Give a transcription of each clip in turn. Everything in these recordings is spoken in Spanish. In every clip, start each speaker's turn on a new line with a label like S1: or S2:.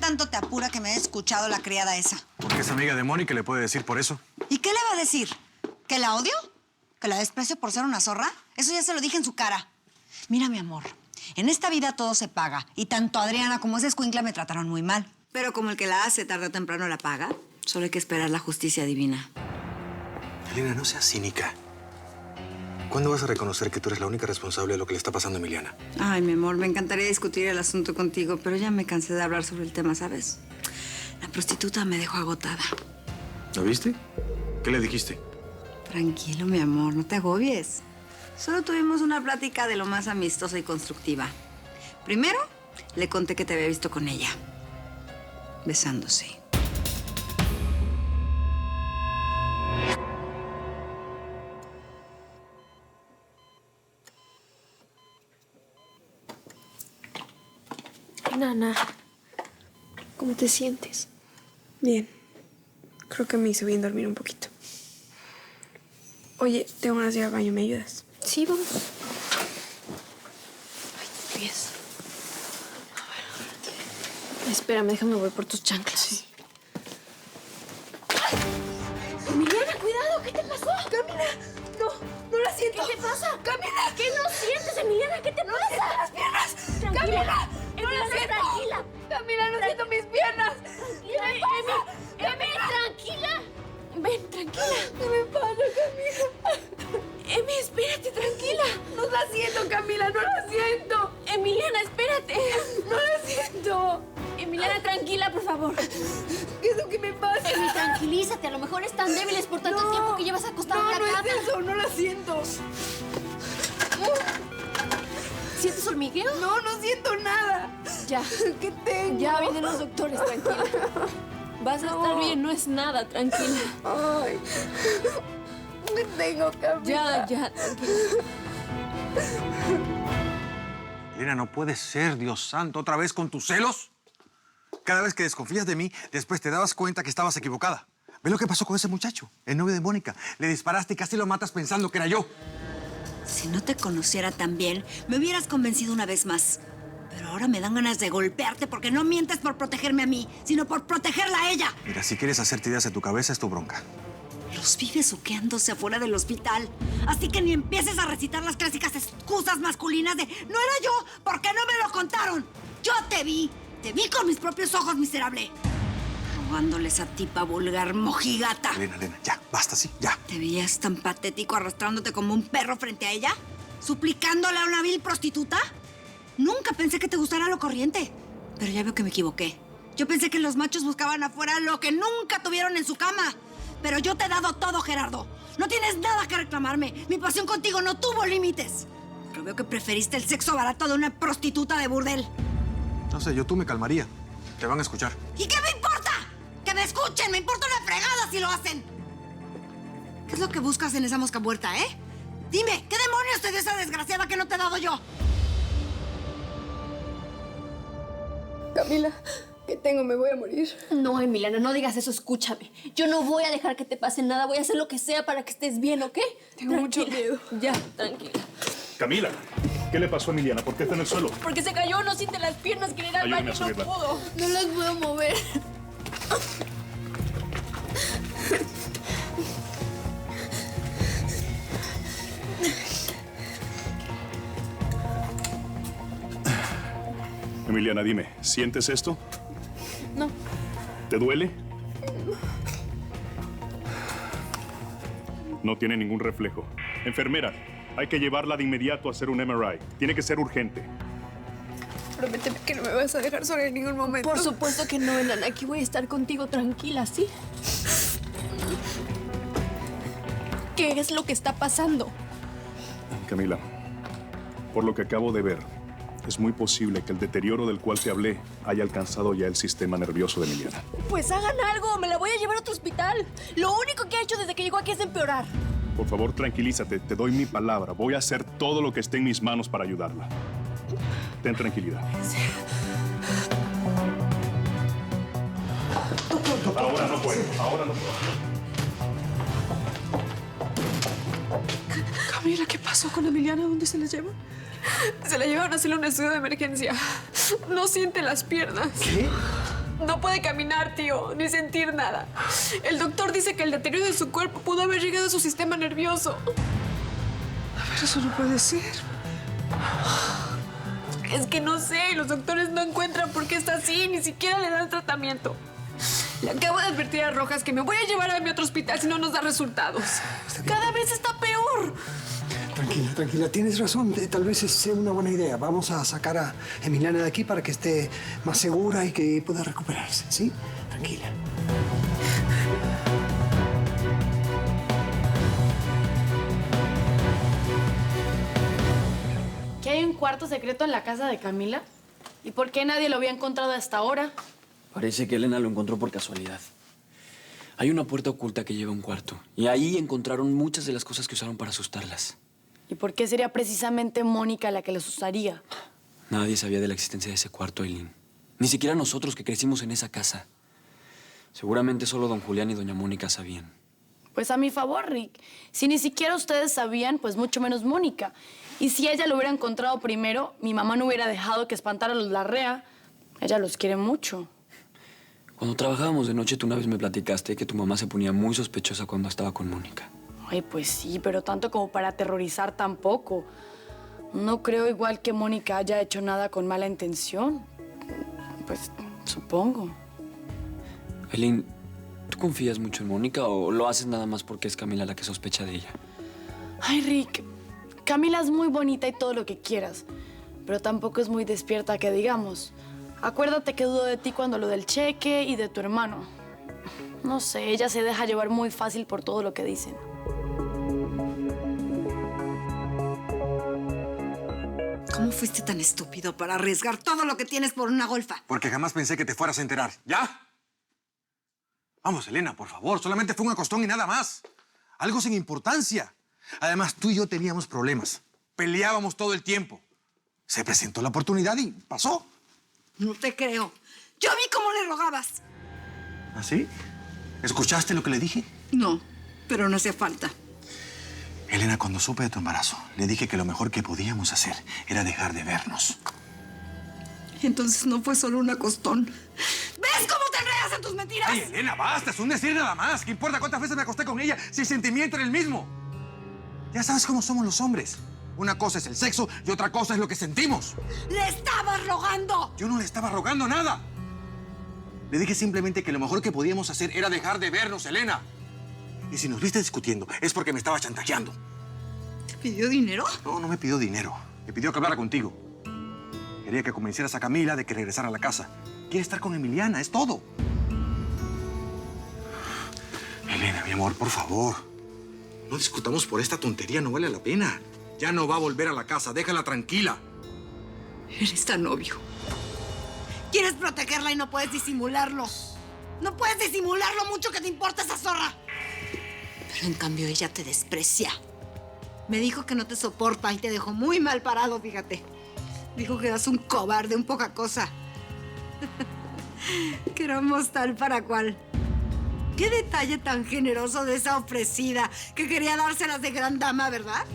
S1: tanto te apura que me haya escuchado la criada esa?
S2: Porque es amiga de Mónica y le puede decir por eso.
S1: ¿Y qué le va a decir? ¿Que la odio? ¿Que la desprecio por ser una zorra? Eso ya se lo dije en su cara. Mira, mi amor, en esta vida todo se paga. Y tanto Adriana como ese escuincla me trataron muy mal. Pero como el que la hace tarde o temprano la paga, solo hay que esperar la justicia divina.
S2: Elena, no seas cínica. ¿Cuándo vas a reconocer que tú eres la única responsable de lo que le está pasando a Emiliana?
S1: Ay, mi amor, me encantaría discutir el asunto contigo, pero ya me cansé de hablar sobre el tema, ¿sabes? La prostituta me dejó agotada.
S2: ¿Lo viste? ¿Qué le dijiste?
S1: Tranquilo, mi amor, no te agobies. Solo tuvimos una plática de lo más amistosa y constructiva. Primero, le conté que te había visto con ella, besándose.
S3: Nana, ¿cómo te sientes?
S4: Bien. Creo que me hizo bien dormir un poquito. Oye, tengo ganas de ir al baño, ¿me ayudas?
S3: Sí, vamos. Ay, tus pies. A ver. Espérame, déjame voy por tus chanclas. Sí. ¡Ay! Emiliana, cuidado, ¿qué te pasó?
S4: ¡Camila! No la siento.
S3: ¿Qué te pasa?
S4: ¡Camila!
S3: ¿Qué no sientes, Emiliana? ¿Qué te pasa?
S4: ¡Las piernas!
S3: Tranquila.
S4: ¡Camila! ¡No
S3: Emiliana,
S4: las siento!
S3: tranquila.
S4: ¡Camila, no siento mis piernas!
S3: ¿Qué me pasa? Tranquila. Ven, tranquila.
S4: ¿Qué me pasa, Camila?
S3: Emi, espérate, tranquila.
S4: No la siento, Camila, no la siento.
S3: Emiliana, espérate.
S4: No la siento.
S3: Emiliana, tranquila, por favor.
S4: ¿Qué es lo que me pasa?
S3: Emi, tranquilízate. A lo mejor están débiles por tanto tiempo que llevas acostada en la
S4: No
S3: cama.
S4: es eso, no la siento.
S3: ¿Sientes hormigueo?
S4: No siento nada.
S3: Ya.
S4: ¿Qué tengo?
S3: Ya vienen los doctores, tranquila. Vas a estar bien, no es nada, tranquila.
S4: Ay. ¿Qué tengo, Camila?
S3: Ya, tranquila.
S2: Elena, no puede ser, Dios santo, otra vez con tus celos. Cada vez que desconfías de mí, después te dabas cuenta que estabas equivocada. ¿Ves lo que pasó con ese muchacho, el novio de Mónica? Le disparaste y casi lo matas pensando que era yo.
S1: Si no te conociera tan bien, me hubieras convencido una vez más. Pero ahora me dan ganas de golpearte porque no mientes por protegerme a mí, sino por protegerla a ella.
S2: Mira, si quieres hacerte ideas de tu cabeza, es tu bronca.
S1: Los vi besuqueándose afuera del hospital. Así que ni empieces a recitar las clásicas excusas masculinas de «No era yo, ¿por qué no me lo contaron?» Yo te vi con mis propios ojos, miserable. Rogándole esa tipa vulgar mojigata.
S2: Elena, ya, basta, sí, ya.
S1: ¿Te veías tan patético arrastrándote como un perro frente a ella? ¿Suplicándole a una vil prostituta? Nunca pensé que te gustara lo corriente. Pero ya veo que me equivoqué. Yo pensé que los machos buscaban afuera lo que nunca tuvieron en su cama. Pero yo te he dado todo, Gerardo. No tienes nada que reclamarme. Mi pasión contigo no tuvo límites. Pero veo que preferiste el sexo barato de una prostituta de burdel.
S2: No sé, tú me calmaría. Te van a escuchar.
S1: ¿Y qué me importa? ¡Que me escuchen! ¡Me importa una fregada si lo hacen! ¿Qué es lo que buscas en esa mosca muerta, eh? Dime, ¿qué demonios te dio esa desgraciada que no te he dado yo?
S4: Camila, ¿qué tengo? Me voy a morir.
S3: No, Emiliana, no digas eso, escúchame. Yo no voy a dejar que te pase nada. Voy a hacer lo que sea para que estés bien, ¿ok?
S4: Tengo mucho miedo.
S3: Ya, tranquila.
S5: Camila, ¿qué le pasó a Emiliana? ¿Por qué está en el suelo?
S3: Porque se cayó, no siente las piernas, quería ir al
S5: Ayúdame
S3: baño
S5: a
S3: y no
S5: subirla.
S3: pudo. No las puedo mover.
S5: Emiliana, dime, ¿sientes esto?
S3: No.
S5: ¿Te duele? No tiene ningún reflejo. Enfermera, hay que llevarla de inmediato a hacer un MRI. Tiene que ser urgente.
S4: Prométeme que no me vas a dejar sola en ningún momento.
S3: Por supuesto que no, enana. Aquí voy a estar contigo tranquila, ¿sí? ¿Qué es lo que está pasando?
S5: Camila, por lo que acabo de ver, es muy posible que el deterioro del cual te hablé haya alcanzado ya el sistema nervioso de Emiliana.
S3: Pues hagan algo, me la voy a llevar a otro hospital. Lo único que ha hecho desde que llegó aquí es empeorar.
S5: Por favor, tranquilízate. Te doy mi palabra. Voy a hacer todo lo que esté en mis manos para ayudarla. Ten tranquilidad. Ahora no puedo. Ahora no puedo.
S4: Camila, ¿qué pasó con Emiliana? ¿Dónde se la llevan? Se la llevaron a hacerle un estudio de emergencia. No siente las piernas.
S2: ¿Qué?
S4: No puede caminar, tío, ni sentir nada. El doctor dice que el deterioro de su cuerpo pudo haber llegado a su sistema nervioso.
S6: A ver, eso no puede ser.
S4: Es que no sé, los doctores no encuentran por qué está así, ni siquiera le dan tratamiento. Le acabo de advertir a Rojas que me voy a llevar a mi otro hospital si no nos da resultados. Cada vez está peor.
S6: Tranquila, tranquila. Tienes razón. Tal vez sea una buena idea. Vamos a sacar a Emiliana de aquí para que esté más segura y que pueda recuperarse, ¿sí? Tranquila.
S7: ¿Que hay un cuarto secreto en la casa de Camila? ¿Y por qué nadie lo había encontrado hasta ahora?
S8: Parece que Elena lo encontró por casualidad. Hay una puerta oculta que lleva a un cuarto. Y ahí encontraron muchas de las cosas que usaron para asustarlas.
S7: ¿Y por qué sería precisamente Mónica la que los usaría?
S8: Nadie sabía de la existencia de ese cuarto, Eileen. Ni siquiera nosotros que crecimos en esa casa. Seguramente solo don Julián y doña Mónica sabían.
S7: Pues a mi favor, Rick. Si ni siquiera ustedes sabían, pues mucho menos Mónica. Y si ella lo hubiera encontrado primero, mi mamá no hubiera dejado que espantara a los Larrea. Ella los quiere mucho.
S8: Cuando trabajábamos de noche, tú una vez me platicaste que tu mamá se ponía muy sospechosa cuando estaba con Mónica.
S7: Ay, pues sí, pero tanto como para aterrorizar tampoco. No creo igual que Mónica haya hecho nada con mala intención. Pues, supongo.
S8: Eileen, ¿tú confías mucho en Mónica o lo haces nada más porque es Camila la que sospecha de ella?
S7: Ay, Rick, Camila es muy bonita y todo lo que quieras, pero tampoco es muy despierta que digamos. Acuérdate que dudo de ti cuando lo del cheque y de tu hermano. No sé, ella se deja llevar muy fácil por todo lo que dicen.
S1: ¿Cómo fuiste tan estúpido para arriesgar todo lo que tienes por una golfa?
S2: Porque jamás pensé que te fueras a enterar. ¿Ya? Vamos, Elena, por favor. Solamente fue un acostón y nada más. Algo sin importancia. Además, tú y yo teníamos problemas. Peleábamos todo el tiempo. Se presentó la oportunidad y pasó.
S1: No te creo. Yo vi cómo le rogabas.
S2: ¿Ah, sí? ¿Escuchaste lo que le dije?
S1: No, pero no hacía falta.
S2: Elena, cuando supe de tu embarazo, le dije que lo mejor que podíamos hacer era dejar de vernos.
S1: Entonces no fue solo un acostón. ¿Ves cómo te enredas en tus mentiras?
S2: Ay, Elena, basta. Es un decir nada más. ¿Qué importa cuántas veces me acosté con ella si el sentimiento era el mismo? Ya sabes cómo somos los hombres. Una cosa es el sexo y otra cosa es lo que sentimos.
S1: ¡Le estabas rogando!
S2: Yo no le estaba rogando nada. Le dije simplemente que lo mejor que podíamos hacer era dejar de vernos, Elena. Y si nos viste discutiendo, es porque me estaba chantajeando.
S1: ¿Te pidió dinero?
S2: No, no me pidió dinero. Me pidió que hablara contigo. Quería que convencieras a Camila de que regresara a la casa. Quiere estar con Emiliana, es todo. Elena, mi amor, por favor. No discutamos por esta tontería, no vale la pena. Ya no va a volver a la casa, déjala tranquila.
S1: Eres tan obvio. Quieres protegerla y no puedes disimularlo. No puedes disimular lo mucho que te importa esa zorra. Pero en cambio ella te desprecia. Me dijo que no te soporta y te dejó muy mal parado, fíjate. Dijo que eras un cobarde, un poca cosa. Que éramos tal para cual. Qué detalle tan generoso de esa ofrecida que quería dárselas de gran dama, ¿verdad?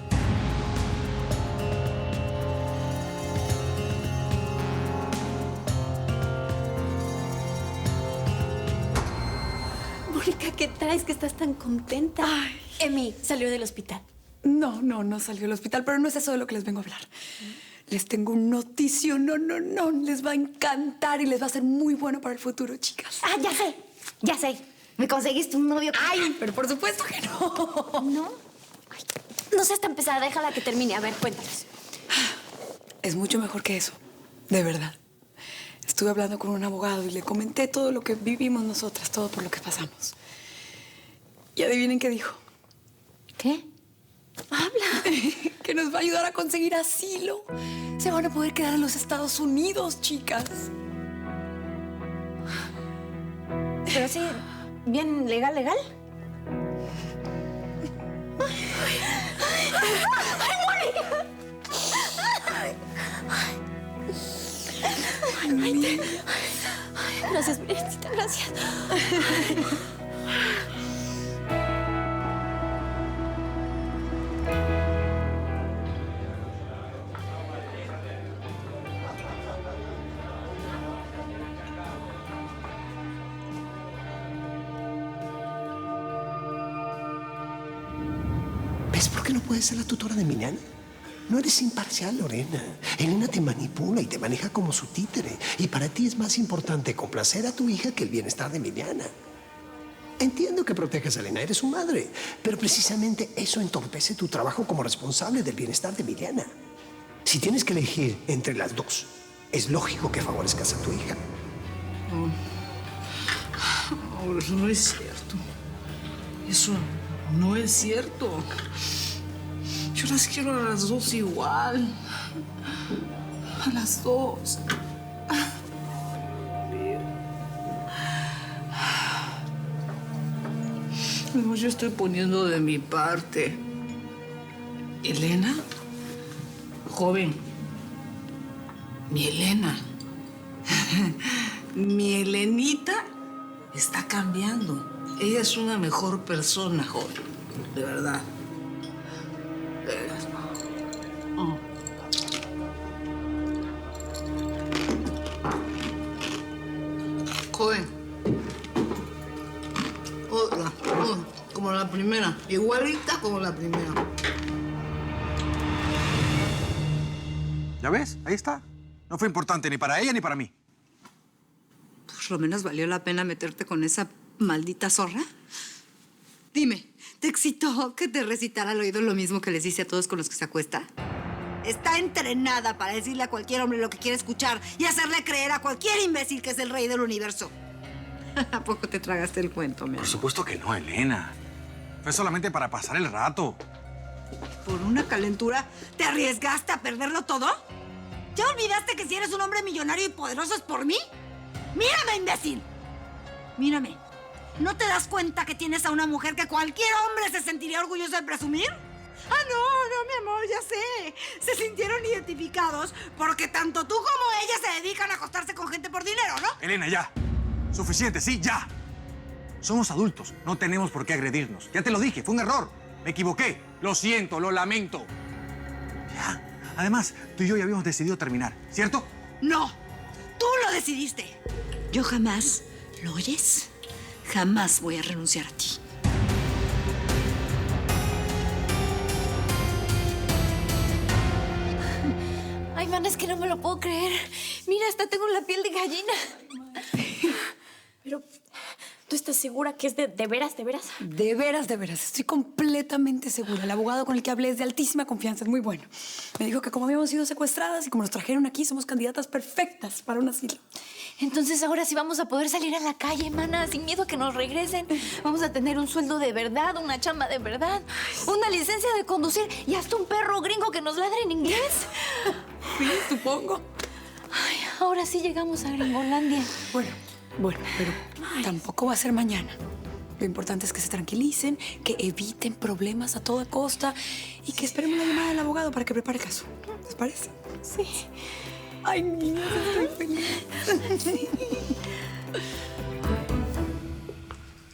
S3: Mónica, ¿qué traes que estás tan contenta?
S4: Ay.
S3: Emi salió del hospital.
S4: No salió del hospital, pero no es eso de lo que les vengo a hablar. Les tengo un noticio, no. Les va a encantar y les va a ser muy bueno para el futuro, chicas.
S3: Ah, ya sé. Me conseguiste un novio.
S4: Ay, pero por supuesto que no.
S3: ¿No? Ay, no seas tan pesada, déjala que termine. A ver, cuéntanos.
S4: Es mucho mejor que eso, de verdad. Estuve hablando con un abogado y le comenté todo lo que vivimos nosotras, todo por lo que pasamos. Y adivinen qué dijo.
S3: ¿Qué? Habla.
S4: Que nos va a ayudar a conseguir asilo. Se van a poder quedar en los Estados Unidos, chicas.
S3: Pero sí, bien legal. Gracias, Virgencita, gracias.
S6: ¿Ves por qué no puedes ser la tutora de Emiliana? No eres imparcial, Lorena. Elena te manipula y te maneja como su títere. Y para ti es más importante complacer a tu hija que el bienestar de Emiliana. Entiendo que proteges a Elena, eres su madre. Pero precisamente eso entorpece tu trabajo como responsable del bienestar de Emiliana. Si tienes que elegir entre las dos, es lógico que favorezcas a tu hija.
S9: Oh, eso no es cierto. Eso no es cierto. Yo las quiero a las dos igual. A las dos. Pues yo estoy poniendo de mi parte. Elena, joven, mi Elena, mi Elenita está cambiando. Ella es una mejor persona, joven, de verdad. Joven. Otra, como la primera, igualita como la primera.
S2: ¿Ya ves? Ahí está. No fue importante ni para ella ni para mí.
S1: Por lo menos valió la pena meterte con esa maldita zorra. Dime, ¿te excitó que te recitara al oído lo mismo que les dice a todos con los que se acuesta? Está entrenada para decirle a cualquier hombre lo que quiere escuchar y hacerle creer a cualquier imbécil que es el rey del universo. ¿A poco te tragaste el cuento, mi amor?
S2: Por supuesto que no, Elena. Fue solamente para pasar el rato.
S1: ¿Por una calentura te arriesgaste a perderlo todo? ¿Ya olvidaste que si eres un hombre millonario y poderoso es por mí? ¡Mírame, imbécil! Mírame. ¿No te das cuenta que tienes a una mujer que cualquier hombre se sentiría orgulloso de presumir? Ah, no, mi amor, ya sé. Se sintieron identificados porque tanto tú como ella se dedican a acostarse con gente por dinero, ¿no?
S2: Elena, ya. Suficiente, sí, ya. Somos adultos, no tenemos por qué agredirnos. Ya te lo dije, fue un error. Me equivoqué. Lo siento, lo lamento. Ya. Además, tú y yo ya habíamos decidido terminar, ¿cierto?
S1: No, tú lo decidiste. Yo jamás, ¿lo oyes? Jamás voy a renunciar a ti.
S3: Ay, mana, es que no me lo puedo creer. Mira, hasta tengo la piel de gallina. Pero, ¿tú estás segura que es de veras, de veras?
S10: De veras, de veras. Estoy completamente segura. El abogado con el que hablé es de altísima confianza, es muy bueno. Me dijo que como habíamos sido secuestradas y como nos trajeron aquí, somos candidatas perfectas para un asilo.
S3: Entonces ahora sí vamos a poder salir a la calle, mana, sin miedo a que nos regresen. Vamos a tener un sueldo de verdad, una chamba de verdad, una licencia de conducir y hasta un perro gringo que nos ladre en inglés.
S10: Sí, supongo.
S3: Ay, ahora sí llegamos a Gringolandia.
S10: Bueno, pero tampoco va a ser mañana. Lo importante es que se tranquilicen, que eviten problemas a toda costa y que esperemos la llamada del abogado para que prepare caso. ¿Les parece?
S3: Sí.
S10: Ay, niñas, estoy feliz. Sí.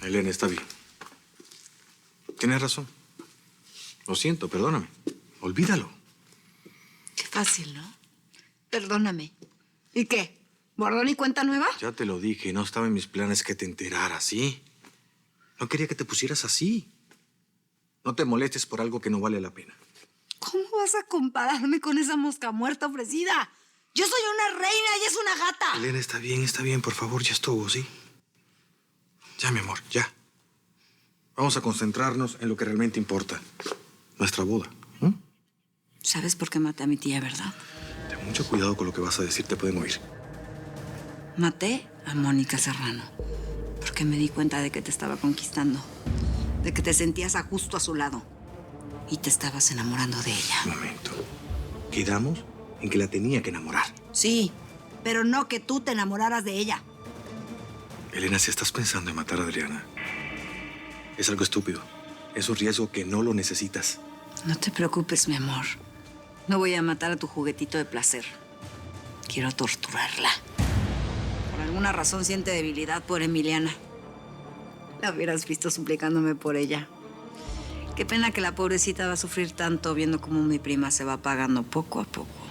S2: Elena, está bien. Tienes razón. Lo siento, perdóname. Olvídalo.
S1: Qué fácil, ¿no? Perdóname. ¿Y qué? ¿Borrón y cuenta nueva?
S2: Ya te lo dije, no estaba en mis planes que te enteraras, ¿sí? No quería que te pusieras así. No te molestes por algo que no vale la pena.
S1: ¿Cómo vas a compararme con esa mosca muerta ofrecida? Yo soy una reina y es una gata.
S2: Elena, está bien, por favor, ya estuvo, ¿sí? Ya, mi amor, ya. Vamos a concentrarnos en lo que realmente importa. Nuestra boda.
S1: ¿Sabes por qué maté a mi tía, verdad?
S2: Ten mucho cuidado con lo que vas a decir, te pueden oír.
S1: Maté a Mónica Serrano porque me di cuenta de que te estaba conquistando, de que te sentías a justo a su lado y te estabas enamorando de ella.
S2: Un momento. Quedamos en que la tenía que enamorar.
S1: Sí, pero no que tú te enamoraras de ella.
S2: Elena, si estás pensando en matar a Adriana, es algo estúpido. Es un riesgo que no lo necesitas.
S1: No te preocupes, mi amor. No voy a matar a tu juguetito de placer. Quiero torturarla. Por alguna razón siente debilidad por Emiliana. La hubieras visto suplicándome por ella. Qué pena que la pobrecita va a sufrir tanto viendo cómo mi prima se va apagando poco a poco.